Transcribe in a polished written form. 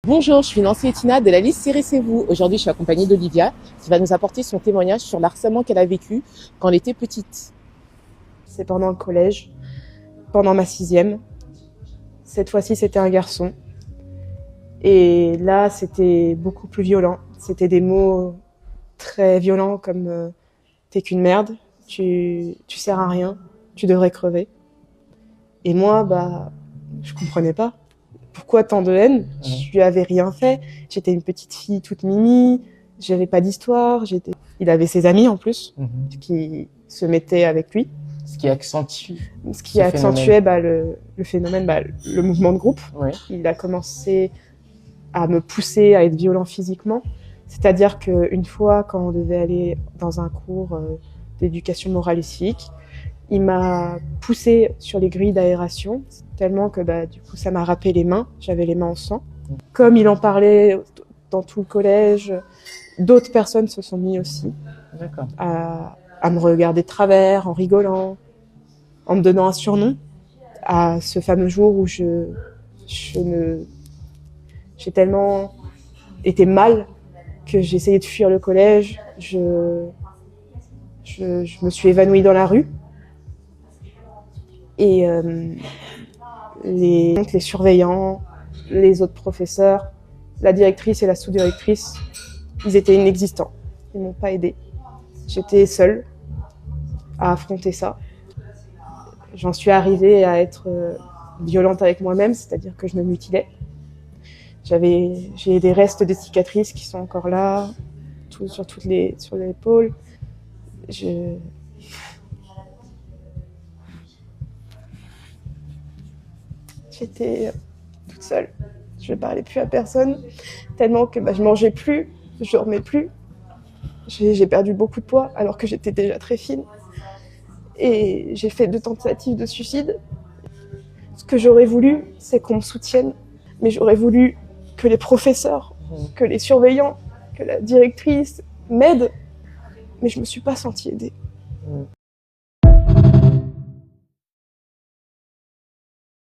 Bonjour, je suis Nancy Etina de la liste Cérissez-vous. Aujourd'hui, je suis accompagnée d'Olivia qui va nous apporter son témoignage sur l'harcèlement qu'elle a vécu quand elle était petite. C'est pendant le collège, pendant ma 6e. Cette fois-ci, c'était un garçon. Et là, c'était beaucoup plus violent. C'était des mots très violents comme t'es qu'une merde, tu sers à rien, tu devrais crever. Et moi, je comprenais pas. Pourquoi tant de haine? Je lui avais rien fait. J'étais une petite fille toute mimi, j'avais pas d'histoire. Il avait ses amis en plus qui se mettaient avec lui. Ce qui accentue accentuait le phénomène, le mouvement de groupe. Oui. Il a commencé à me pousser à être violent physiquement. C'est-à-dire qu'une fois, quand on devait aller dans un cours d'éducation morale et civique, il m'a poussé sur les grilles d'aération, tellement que du coup ça m'a râpé les mains, j'avais les mains en sang. Comme il en parlait dans tout le collège, d'autres personnes se sont mis aussi à me regarder de travers, en rigolant, en me donnant un surnom. À ce fameux jour où j'ai tellement été mal que j'ai essayé de fuir le collège, je me suis évanouie dans la rue. Et les surveillants, les autres professeurs, la directrice et la sous-directrice, ils étaient inexistants. Ils m'ont pas aidée. J'étais seule à affronter ça. J'en suis arrivée à être violente avec moi-même, c'est-à-dire que je me mutilais. J'ai des restes de cicatrices qui sont encore là, sur l'épaule. J'étais toute seule. Je ne parlais plus à personne, tellement que je mangeais plus, je dormais plus. J'ai perdu beaucoup de poids alors que j'étais déjà très fine. Et j'ai fait 2 tentatives de suicide. Ce que j'aurais voulu, c'est qu'on me soutienne. Mais j'aurais voulu que les professeurs, que les surveillants, que la directrice m'aident. Mais je ne me suis pas sentie aidée.